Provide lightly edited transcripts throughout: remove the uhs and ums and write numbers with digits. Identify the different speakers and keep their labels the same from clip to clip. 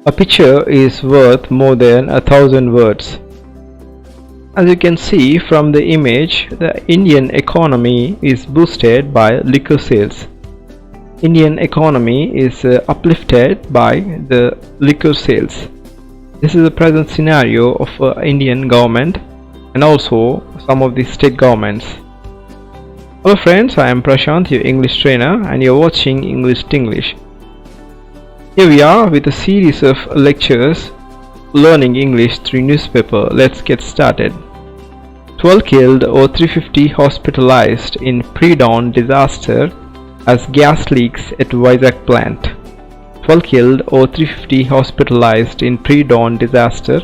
Speaker 1: A picture is worth more than 1,000 words. As you can see from the image, the Indian economy is boosted by liquor sales. Indian economy is uplifted by the liquor sales. This is the present scenario of Indian government and also some of the state governments. Hello friends, I am Prashant, your English trainer, and you're watching English Tinglish. Here we are with a series of lectures learning English through newspaper. Let's get started. 12 killed or 350 hospitalized in pre-dawn disaster as gas leaks at Vizag plant. 12 killed or 350 hospitalized in pre-dawn disaster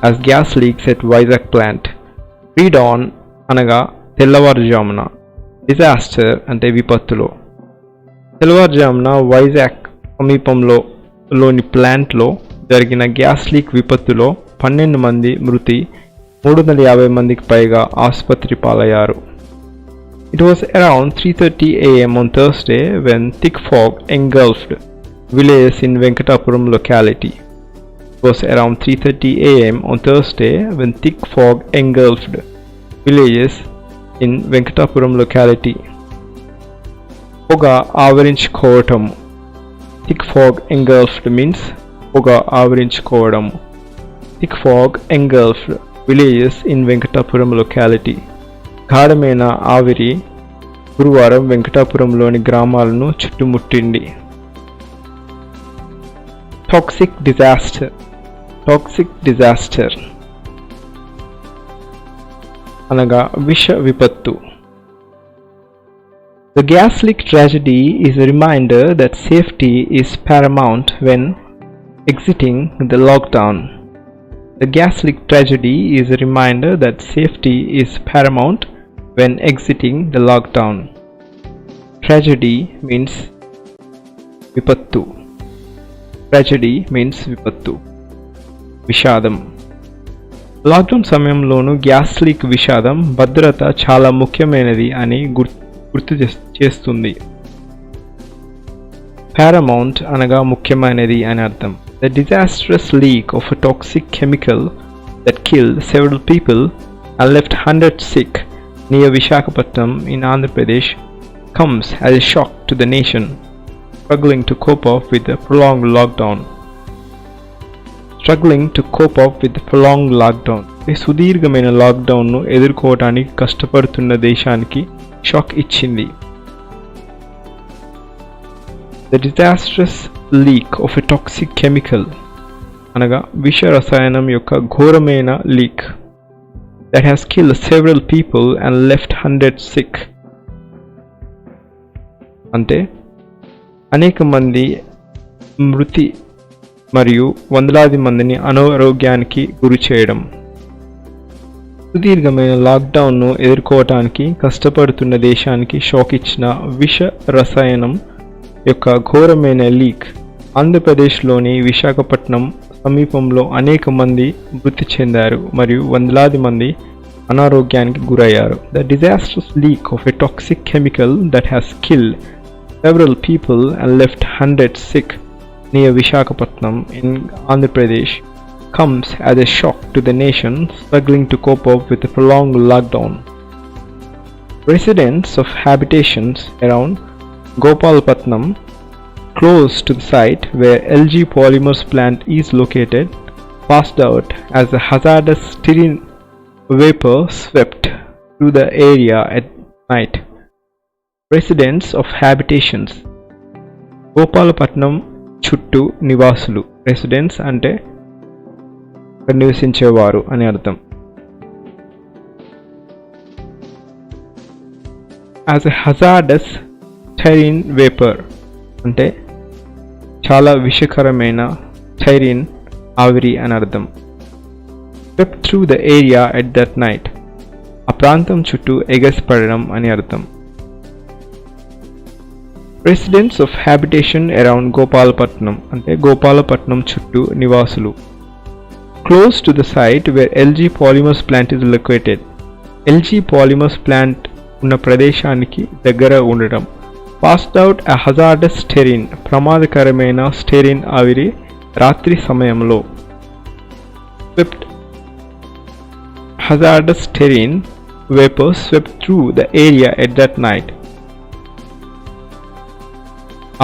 Speaker 1: as gas leaks at Vizag plant. Pre-dawn అనగా తెల్లవారుజామున, disaster అంటే విపత్తులో. తెల్లవారుజామున వైజాగ్ సమీపంలోని ప్లాంట్లో జరిగిన gas leak విపత్తులో 12 మంది మృతి, 350 మందికి పైగా ఆసుపత్రి పాలయ్యారు. It was around 3:30 a.m. on Thursday when thick fog engulfed villages in Venkatapuram locality. It was around 3:30 a.m. on Thursday when thick fog engulfed villages in Venkatapuram locality. పొగ ఆవరించుకోవటం. Thick fog engulfed means పొగ ఆవరించుకోవడం. Thick fog engulfed villages in Venkatapuram locality. గాఢమైన ఆవిరి గురువారం వెంకటాపురంలోని గ్రామాలను చుట్టుముట్టింది. Toxic disaster. Toxic disaster అనగా విష విపత్తు. The gas leak tragedy is a reminder that safety is paramount when exiting the lockdown. The gas leak tragedy is a reminder that safety is paramount when exiting the lockdown. Tragedy means vipattu. Tragedy means vipattu. విషాదం. Lockdown సమయంలోనూ gas leak విషాదం భద్రత చాలా ముఖ్యమైనది అని గుర్తు చేస్తుంది. Paramount అనగా ముఖ్యమైనది అని అర్థం. The disastrous leak of a toxic chemical that killed several people and left hundreds sick near Visakhapatnam in Andhra Pradesh comes as a shock to the nation struggling to cope up with the prolonged lockdown. Struggling to cope up with the prolonged lockdown. ఈ సుదీర్ఘమైన లాక్డౌన్ను ఎదుర్కోవడానికి కష్టపడుతున్న దేశానికి shock ఇచ్చింది. The disastrous leak of a toxic chemical అనగా విష రసాయనం యొక్క ఘోరమైన leak that has killed several people and left hundreds sick అంటే అనేక మంది మృతి మరియు వందలాది మందిని అనారోగ్యానికి గురి చేయడం. సుదీర్ఘమైన లాక్డౌన్ను ఎదుర్కోవటానికి కష్టపడుతున్న దేశానికి షాక్ ఇచ్చిన విష రసాయనం యొక్క ఘోరమైన లీక్ ఆంధ్రప్రదేశ్లోని విశాఖపట్నం సమీపంలో అనేక మంది మృతి చెందారు మరియు వందలాది మంది అనారోగ్యానికి గురయ్యారు. The disastrous leak of a toxic chemical that has killed several people and left hundreds sick near Visakhapatnam in Andhra Pradesh comes as a shock to the nation struggling to cope up with the prolonged lockdown. Residents of habitations around Gopalpatnam, close to the site where LG Polymers plant is located, passed out as the hazardous styrene vapor swept through the area at night. Residents of habitations Gopalpatnam చుట్టూ నివాసులు. Residence అంటే నివసించేవారు అని అర్థం. As a hazardous styrene vapour అంటే చాలా విషకరమైన styrene ఆవిరి అని అర్థం. Swept through the area at that night ఆ ప్రాంతం చుట్టూ ఎగసిపడడం అని అర్థం. Residents of habitation around Gopalpatnam అంటే గోపాలపట్నం చుట్టూ నివాసులు. Close to the site where LG Polymers plant is located. LG Polymers plant ఉన్న ప్రదేశానికి దగ్గర ఉండడం. Passed out a hazardous styrene ప్రమాదకరమైన స్టెరిన్ ఆవిరి రాత్రి సమయంలో. Swept hazardous terrain vapors swept through the area at that night.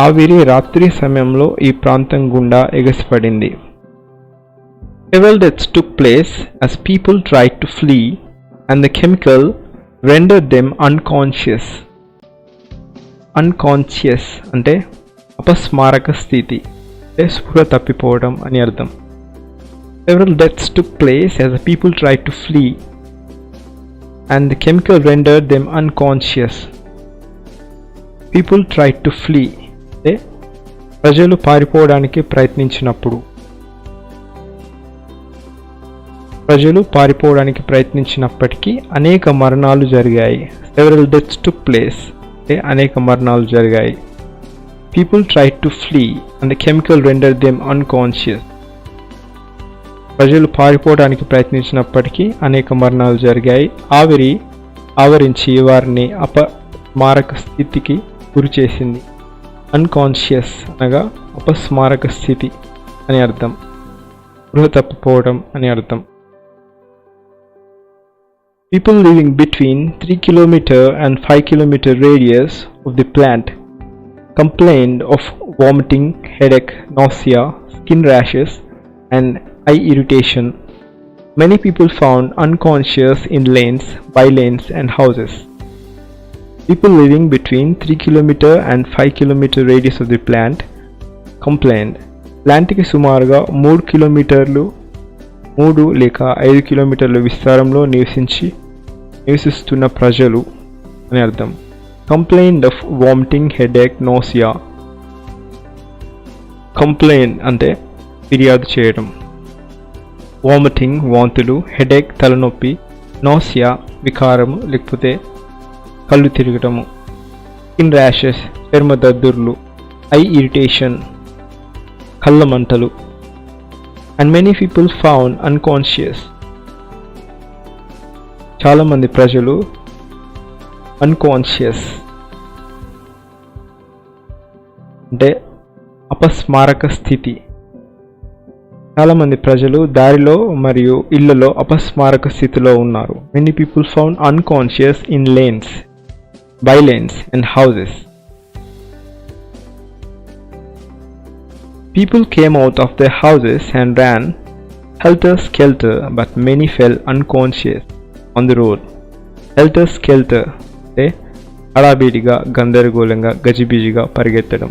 Speaker 1: ఆవిరి రాత్రి సమయంలో ఈ ప్రాంతం గుండా ఎగసిపడింది. Several deaths took place as people tried to flee and the chemical rendered them unconscious. Unconscious అంటే అపస్మారక స్థితి, అంటే స్పృహ తప్పిపోవడం అని అర్థం. Several deaths took place as the people tried to flee and the chemical rendered them unconscious. People tried to flee అంటే ప్రజలు పారిపోవడానికి ప్రయత్నించినప్పటికీ అనేక మరణాలు జరిగాయి. Several deaths took place అంటే అనేక మరణాలు జరిగాయి. People tried to flee and the chemical rendered them unconscious. ప్రజలు పారిపోవడానికి ప్రయత్నించినప్పటికీ అనేక మరణాలు జరిగాయి. ఆవిరి ఆవరించి వారిని అపస్మారక స్థితికి గురి చేసింది. అన్కాన్షియస్ అనగా అపస్మారక స్థితి అని అర్థం, స్పృహ తప్పిపోవడం అని అర్థం. People living between 3 km and 5 km radius of the plant complained of vomiting, headache, nausea, skin rashes and eye irritation. Many people found unconscious in lanes, by lanes and houses. People living between 3 km and 5 km radius of the plant complained. ప్లాంట్కి సుమారుగా 3 లేక 5 కిలోమీటర్ల విస్తారంలో నివసిస్తున్న ప్రజలు అని అర్థం. Complaint of vomiting, headache, nausea. Complaint అంటే ఫిర్యాదు చేయడం, వామిటింగ్ వాంతులు, హెడేక్ తలనొప్పి, నోసియా వికారము లేకపోతే కళ్ళు తిరగటము, స్కిన్ ర్యాషెస్ చర్మ దద్దుర్లు, ఐ ఇరిటేషన్ కళ్ళ మంటలు. And many people found unconscious, చాలామంది ప్రజలు అన్కాన్షియస్ అంటే అపస్మారక స్థితి. చాలామంది ప్రజలు దారిలో మరియు ఇళ్లలో అపస్మారక స్థితిలో ఉన్నారు. Many people found unconscious in lanes, by lanes and houses. People came out of their houses and ran helter-skelter, but many fell unconscious on the road. Helter-skelter అంటే హడావిడిగా, గందరగోళంగా, గజిబిజిగా పరిగెత్తడం.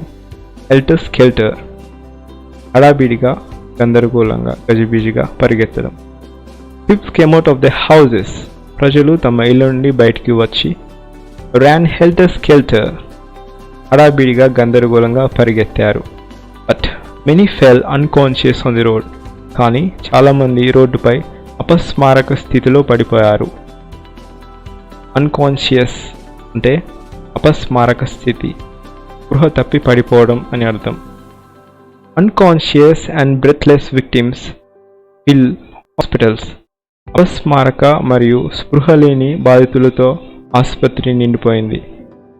Speaker 1: Helter-skelter హడావిడిగా, గందరగోళంగా, గజిబిజిగా పరిగెత్తడం. People came out of their houses, ప్రజలు తమ ఇళ్ళ నుండి బయటికి వచ్చి, ran helter-skelter హడావిడిగా, గందరగోళంగా పరిగెత్తారు. But many fell unconscious on the road, కానీ చాలామంది రోడ్డుపై అపస్మారక స్థితిలో పడిపోయారు. అన్కాన్షియస్ అంటే అపస్మారక స్థితి, స్పృహ తప్పి పడిపోవడం అని అర్థం. Unconscious and breathless victims fill hospitals. అపస్మారక మరియు స్పృహ లేని బాధితులతో ఆసుపత్రి నిండిపోయింది.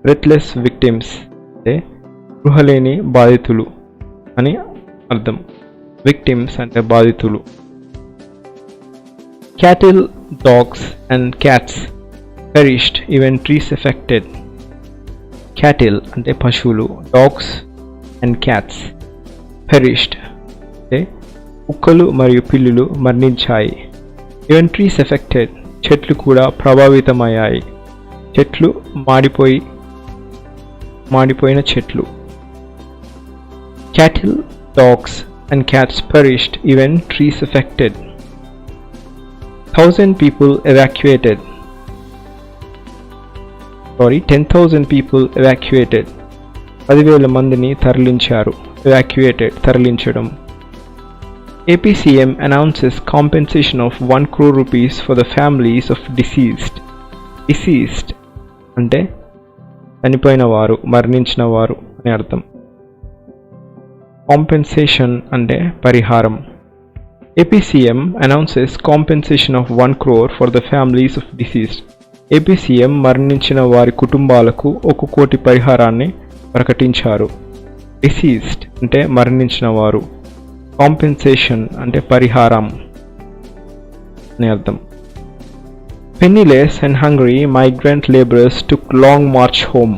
Speaker 1: బ్రెత్లెస్ విక్టిమ్స్ అంటే స్పృహ లేని బాధితులు అని అర్థం. విక్టిమ్స్ అంటే బాధితులు. Cattle, dogs and cats perished, even trees affected. Cattle అంటే పశువులు, dogs and cats perished అంటే కుక్కలు మరియు పిల్లులు మరణించాయి. even trees affected చెట్లు కూడా ప్రభావితమయ్యాయి. చెట్లు మాడిపోయిన చెట్లు. Cattle, dogs and cats perished, even trees affected. 10,000 people evacuated. 10,000 people evacuated. 10,000 మందిని తరలించారు. Evacuated తరలించడం. AP CM announces compensation of 1 crore rupees for the families of deceased. Deceased అంటే చనిపోయిన వారు, మరణించిన వారు అని అర్థం. కాంపెన్సేషన్ అంటే పరిహారం. AP CM announces compensation of 1 crore for the families of deceased. AP CM మరణించిన వారి కుటుంబాలకు 1 కోటి పరిహారాన్ని ప్రకటించారు. Deceased అంటే మరణించిన వారు. కాంపెన్సేషన్ అంటే పరిహారం అని అర్థం. Penniless and hungry migrant laborers took long march home.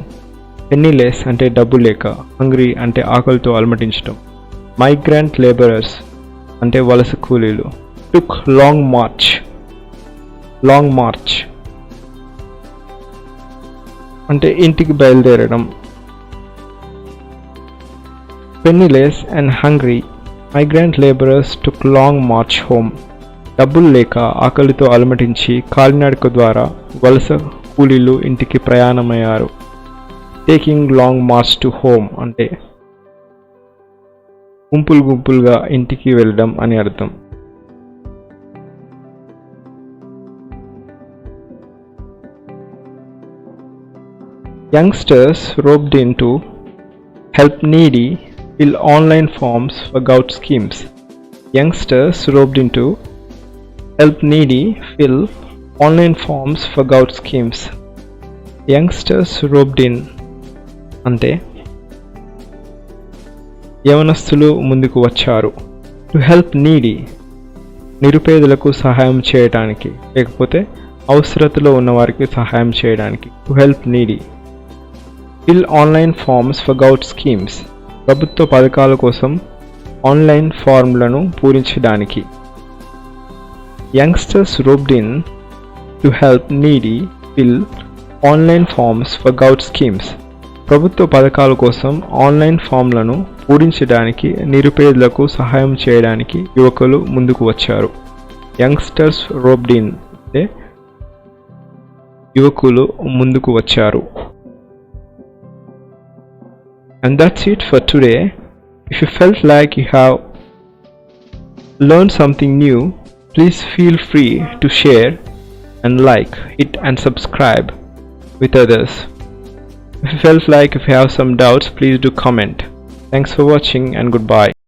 Speaker 1: Penniless అంటే డబ్బు లేక, hungry అంటే ఆకలితో అలమటించడం, migrant laborers అంటే వలస కూలీలు, took long march అంటే ఇంటికి బయలుదేరడం. Penniless and hungry migrant laborers took long march home. డబ్బులు లేక ఆకలితో అలమటించి కాలినడక ద్వారా వలస కూలీలు ఇంటికి ప్రయాణమయ్యారు. Taking long march to home అంటే గుంపులుగా ఇంటికి వెళ్ళడం అని అర్థం. Youngsters roped in to help needy fill online forms for gout schemes. Youngsters roped in to help needy fill online forms for gout schemes. Youngsters roped in అంటే యవనస్తులు ముందుకు వచ్చారు. టు హెల్ప్ నీడీ నిరుపేదలకు సహాయం చేయడానికి, లేకపోతే అవసరతలో ఉన్నవారికి సహాయం చేయడానికి. To help needy. Fill online forms for govt schemes ప్రభుత్వ పథకాల కోసం ఆన్లైన్ ఫార్మ్లను పూరించడానికి. Youngsters roped in to help needy fill online forms for gout schemes. ప్రభుత్వ పథకాల కోసం ఆన్లైన్ ఫామ్లను పూరించడానికి, నిరుపేదలకు సహాయం చేయడానికి యువకులు ముందుకు వచ్చారు. యంగ్స్టర్స్ roped in అంటే యువకులు ముందుకు వచ్చారు. And that's it for today. If you felt like you have learned something new, please feel free to share and like it and subscribe with others. If you felt like if you have some doubts, please do comment. Thanks for watching and goodbye.